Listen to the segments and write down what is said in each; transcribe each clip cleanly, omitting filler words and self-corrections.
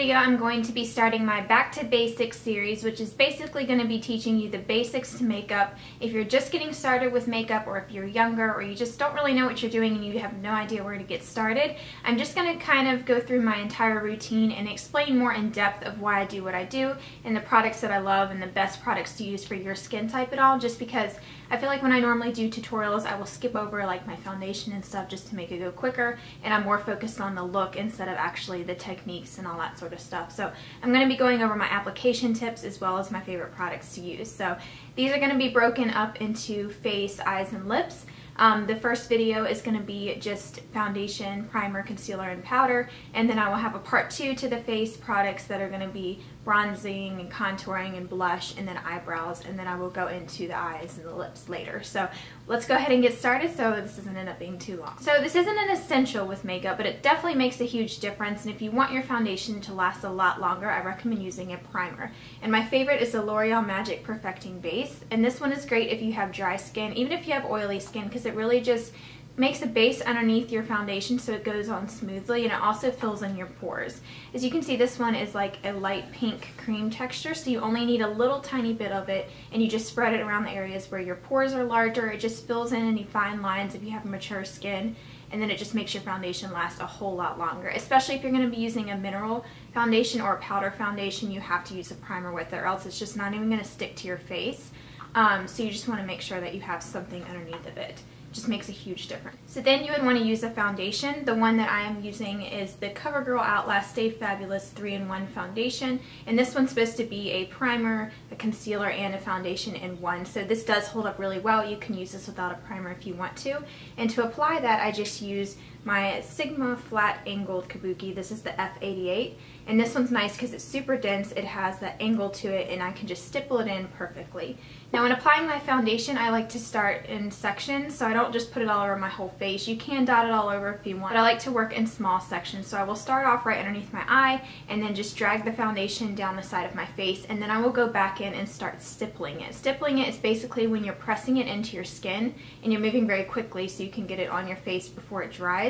video, I'm going to be starting my Back to Basics series, which is basically going to be teaching you the basics to makeup. If you're just getting started with makeup, or if you're younger, or you just don't really know what you're doing and you have no idea where to get started, I'm just going to kind of go through my entire routine and explain more in depth of why I do what I do and the products that I love and the best products to use for your skin type at all, just because I feel like when I normally do tutorials, I will skip over like my foundation and stuff just to make it go quicker, and I'm more focused on the look instead of actually the techniques and all that sort of stuff. So I'm going to be going over my application tips as well as my favorite products to use. So these are going to be broken up into face, eyes, and lips. The first video is going to be just foundation, primer, concealer, and powder, and then I will have a part 2 to the face products that are going to be bronzing and contouring and blush and then eyebrows, and then I will go into the eyes and the lips later. So let's go ahead and get started so this doesn't end up being too long. So this isn't an essential with makeup, but it definitely makes a huge difference, and if you want your foundation to last a lot longer, I recommend using a primer. And my favorite is the L'Oreal Magic Perfecting Base, and this one is great if you have dry skin, even if you have oily skin, because it really just makes a base underneath your foundation so it goes on smoothly, and it also fills in your pores. As you can see, this one is like a light pink cream texture, so you only need a little tiny bit of it, and you just spread it around the areas where your pores are larger. It just fills in any fine lines if you have mature skin, and then it just makes your foundation last a whole lot longer. Especially if you're going to be using a mineral foundation or a powder foundation, you have to use a primer with it, or else it's just not even going to stick to your face. So you just want to make sure that you have something underneath of it. Just makes a huge difference. So then you would want to use a foundation. The one that I am using is the CoverGirl Outlast Stay Fabulous 3-in-1 foundation, and this one's supposed to be a primer, a concealer, and a foundation in one. So this does hold up really well. You can use this without a primer if you want to. And to apply that, I just use my Sigma Flat Angled Kabuki. This is the F88, and this one's nice because it's super dense. It has that angle to it, and I can just stipple it in perfectly. Now when applying my foundation, I like to start in sections, so I don't just put it all over my whole face. You can dot it all over if you want, but I like to work in small sections. So I will start off right underneath my eye and then just drag the foundation down the side of my face, and then I will go back in and start stippling it. Stippling it is basically when you're pressing it into your skin and you're moving very quickly so you can get it on your face before it dries.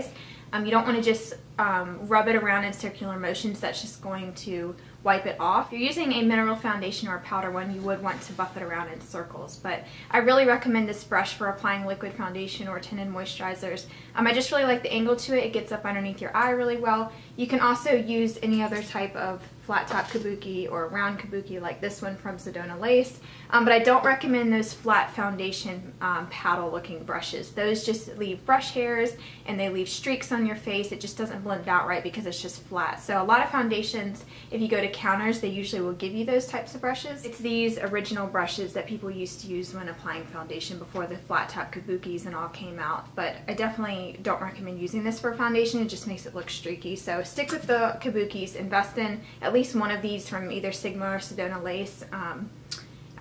You don't want to just rub it around in circular motions. That's just going to wipe it off. If you're using a mineral foundation or a powder one, you would want to buff it around in circles, but I really recommend this brush for applying liquid foundation or tinted moisturizers. I just really like the angle to it. It gets up underneath your eye really well. You can also use any other type of flat top kabuki or round kabuki like this one from Sedona Lace, but I don't recommend those flat foundation paddle looking brushes. Those just leave brush hairs and they leave streaks on your face. It just doesn't blend out right because it's just flat. So a lot of foundations, if you go to counters, they usually will give you those types of brushes. It's these original brushes that people used to use when applying foundation before the flat top kabukis and all came out, but I definitely don't recommend using this for foundation. It just makes it look streaky. So stick with the kabukis. Invest in at least one of these from either Sigma or Sedona Lace.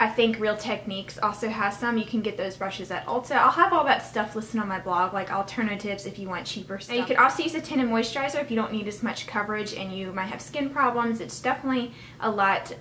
I think Real Techniques also has some. You can get those brushes at Ulta. I'll have all that stuff listed on my blog, like alternatives if you want cheaper stuff. Now you can also use a tinted moisturizer if you don't need as much coverage and you might have skin problems. It's definitely a lot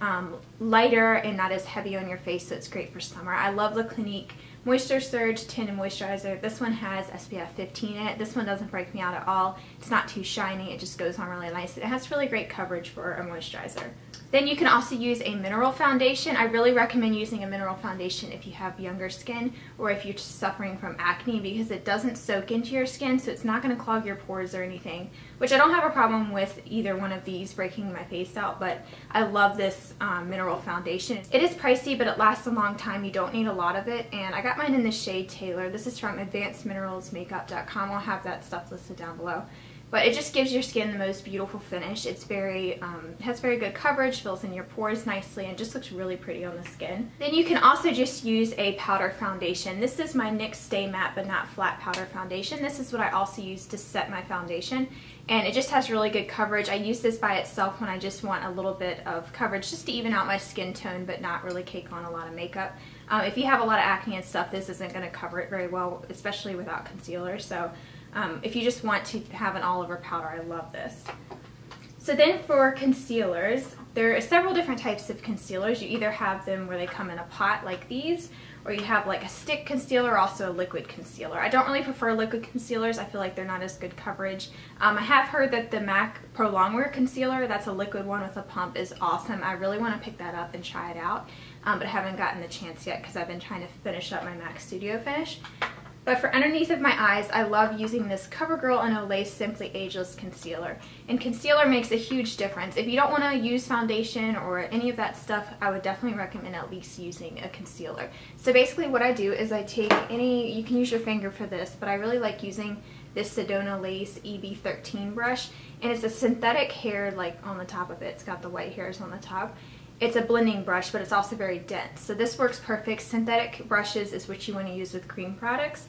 lighter and not as heavy on your face, so it's great for summer. I love the Clinique Moisture Surge Tinted Moisturizer. This one has SPF 15 in it. This one doesn't break me out at all. It's not too shiny. It just goes on really nice. It has really great coverage for a moisturizer. Then you can also use a mineral foundation. I really recommend using a mineral foundation if you have younger skin or if you're just suffering from acne, because it doesn't soak into your skin, so it's not going to clog your pores or anything, which I don't have a problem with either one of these breaking my face out, but I love this mineral foundation. It is pricey, but it lasts a long time. You don't need a lot of it, and I got mine in the shade Taylor. This is from advancedmineralsmakeup.com. I'll have that stuff listed down below. But it just gives your skin the most beautiful finish. It's very, has very good coverage, fills in your pores nicely, and just looks really pretty on the skin. Then you can also just use a powder foundation. This is my NYX Stay Matte But Not Flat Powder Foundation. This is what I also use to set my foundation, and it just has really good coverage. I use this by itself when I just want a little bit of coverage just to even out my skin tone but not really cake on a lot of makeup. If you have a lot of acne and stuff, this isn't going to cover it very well, especially without concealer. So if you just want to have an all-over powder, I love this. So then for concealers, There are several different types of concealers. You either have them where they come in a pot like these, or you have like a stick concealer, also a liquid concealer. I don't really prefer liquid concealers. I feel like they're not as good coverage. I have heard that the MAC Pro Longwear Concealer, that's a liquid one with a pump, is awesome. I really want to pick that up and try it out, but I haven't gotten the chance yet because I've been trying to finish up my MAC Studio Finish. But for underneath of my eyes, I love using this CoverGirl and Olay Simply Ageless Concealer. And concealer makes a huge difference. If you don't want to use foundation or any of that stuff, I would definitely recommend at least using a concealer. So basically what I do is I take any, you can use your finger for this, but I really like using this Sedona Lace EB13 brush. And it's a synthetic hair like on the top of it. It's got the white hairs on the top. It's a blending brush, but it's also very dense. So this works perfect. Synthetic brushes is what you want to use with cream products.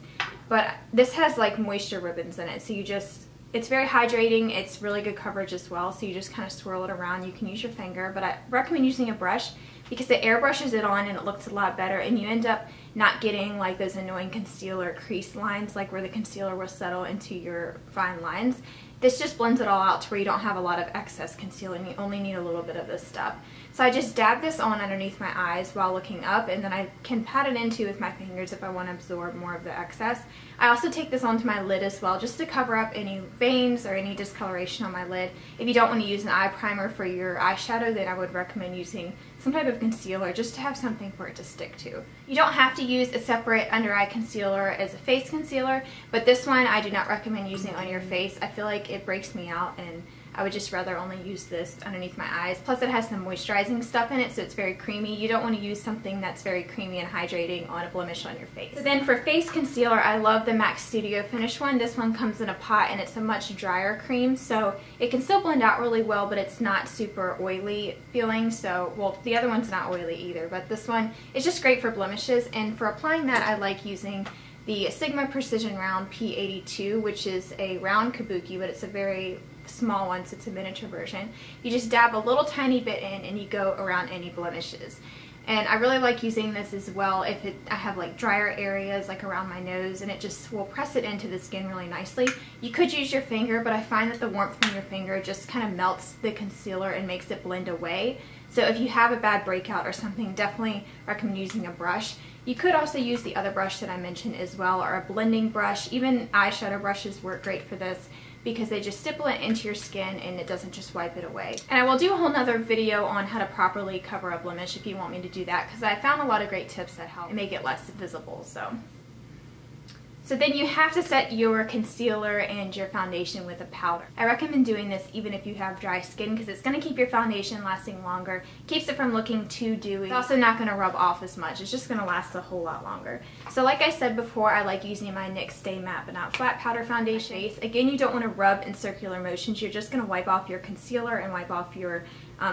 But this has like moisture ribbons in it. So you just, it's very hydrating. It's really good coverage as well. So you just kind of swirl it around. You can use your finger, but I recommend using a brush because it airbrushes it on and it looks a lot better. And you end up not getting like those annoying concealer crease lines, like where the concealer will settle into your fine lines. This just blends it all out to where you don't have a lot of excess concealer and you only need a little bit of this stuff. So I just dab this on underneath my eyes while looking up, and then I can pat it into with my fingers if I want to absorb more of the excess. I also take this onto my lid as well just to cover up any veins or any discoloration on my lid. If you don't want to use an eye primer for your eyeshadow, then I would recommend using some type of concealer just to have something for it to stick to. You don't have to use a separate under eye concealer as a face concealer, but this one I do not recommend using on your face. I feel like it breaks me out and I would just rather only use this underneath my eyes. Plus it has some moisturizing stuff in it, so it's very creamy. You don't want to use something that's very creamy and hydrating on a blemish on your face. So then for face concealer, I love the MAC Studio Finish one. This one comes in a pot and it's a much drier cream, so it can still blend out really well, but it's not super oily feeling. So, well, the other one's not oily either, but this one is just great for blemishes. And for applying that, I like using the Sigma Precision Round P82, which is a round kabuki, but it's a very small one, so it's a miniature version. You just dab a little tiny bit in and you go around any blemishes. And I really like using this as well if I have like drier areas like around my nose, and it just will press it into the skin really nicely. You could use your finger, but I find that the warmth from your finger just kind of melts the concealer and makes it blend away. So if you have a bad breakout or something, definitely recommend using a brush. You could also use the other brush that I mentioned as well, or a blending brush. Even eyeshadow brushes work great for this, because they just stipple it into your skin and it doesn't just wipe it away. And I will do a whole nother video on how to properly cover a blemish if you want me to do that, because I found a lot of great tips that help make it less visible. So then you have to set your concealer and your foundation with a powder. I recommend doing this even if you have dry skin, because it's going to keep your foundation lasting longer, keeps it from looking too dewy. It's also not going to rub off as much. It's just going to last a whole lot longer. So like I said before, I like using my NYX Stay Matte But Not Flat Powder Foundation. Again, you don't want to rub in circular motions. You're just going to wipe off your concealer and wipe off your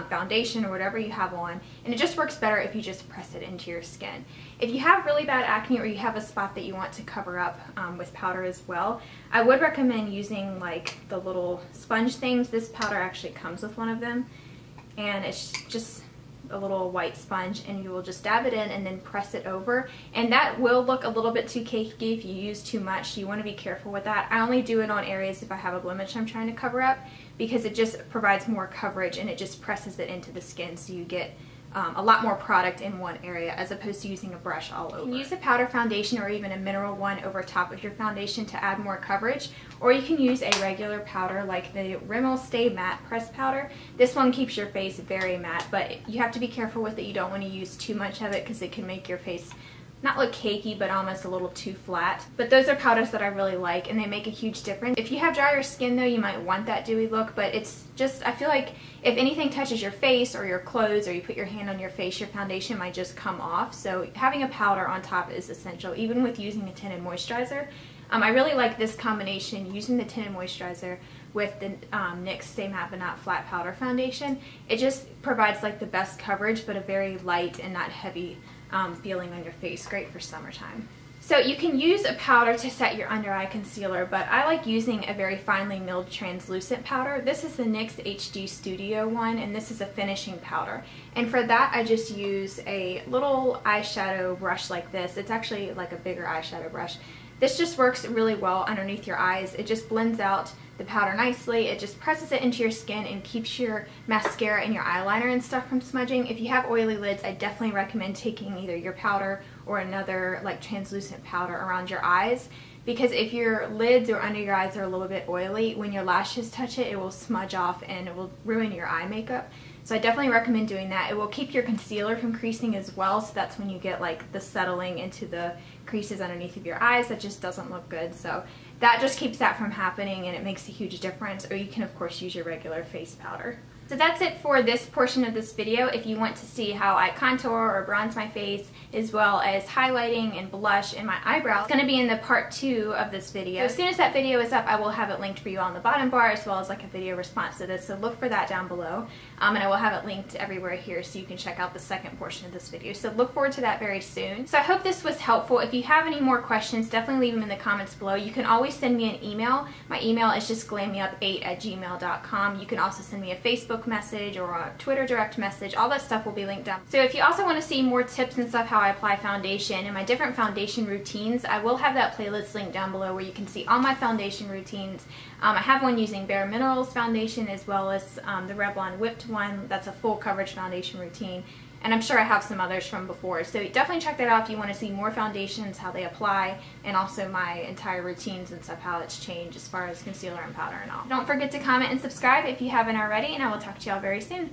foundation or whatever you have on, and it just works better if you just press it into your skin. If you have really bad acne or you have a spot that you want to cover up with powder as well, I would recommend using like the little sponge things. This powder actually comes with one of them, and it's just a little white sponge, and you will just dab it in and then press it over, and that will look a little bit too cakey if you use too much, so you want to be careful with that. I only do it on areas if I have a blemish I'm trying to cover up, because it just provides more coverage and it just presses it into the skin, so you get a lot more product in one area as opposed to using a brush all over. You can use a powder foundation or even a mineral one over top of your foundation to add more coverage, or you can use a regular powder like the Rimmel Stay Matte Press Powder. This one keeps your face very matte, but you have to be careful with it. You don't want to use too much of it because it can make your face not look cakey, but almost a little too flat. But those are powders that I really like, and they make a huge difference. If you have drier skin though, you might want that dewy look, but it's just, I feel like if anything touches your face or your clothes, or you put your hand on your face, your foundation might just come off. So having a powder on top is essential, even with using a tinted moisturizer. I really like this combination, using the tinted moisturizer with the NYX Stay Matte But Not Flat Powder Foundation. It just provides like the best coverage, but a very light and not heavy feeling on your face. Great for summertime. So you can use a powder to set your under eye concealer, but I like using a very finely milled translucent powder. This is the NYX HD Studio one, and this is a finishing powder. And for that, I just use a little eyeshadow brush like this. It's actually like a bigger eyeshadow brush. This just works really well underneath your eyes. It just blends out the powder nicely. It just presses it into your skin and keeps your mascara and your eyeliner and stuff from smudging. If you have oily lids, I definitely recommend taking either your powder or another like translucent powder around your eyes, because if your lids or under your eyes are a little bit oily, when your lashes touch it, it will smudge off and it will ruin your eye makeup. So I definitely recommend doing that. It will keep your concealer from creasing as well, so that's when you get like the settling into the creases underneath of your eyes. That just doesn't look good. So that just keeps that from happening, and it makes a huge difference. Or you can of course use your regular face powder. So that's it for this portion of this video. If you want to see how I contour or bronze my face, as well as highlighting and blush in my eyebrows, it's going to be in the part 2 of this video. So as soon as that video is up, I will have it linked for you on the bottom bar, as well as like a video response to this, so look for that down below. And I will have it linked everywhere here so you can check out the second portion of this video. So look forward to that very soon. So I hope this was helpful. If you have any more questions, definitely leave them in the comments below. You can always send me an email. My email is just glammeup8@gmail.com. You can also send me a Facebook message or a Twitter direct message. All that stuff will be linked down. So if you also want to see more tips and stuff how I apply foundation and my different foundation routines, I will have that playlist linked down below where you can see all my foundation routines. I have one using Bare Minerals foundation, as well as the Revlon Whipped one. That's a full coverage foundation routine. And I'm sure I have some others from before. So definitely check that out if you want to see more foundations, how they apply, and also my entire routines and stuff, how it's changed as far as concealer and powder and all. Don't forget to comment and subscribe if you haven't already, and I will talk to y'all very soon.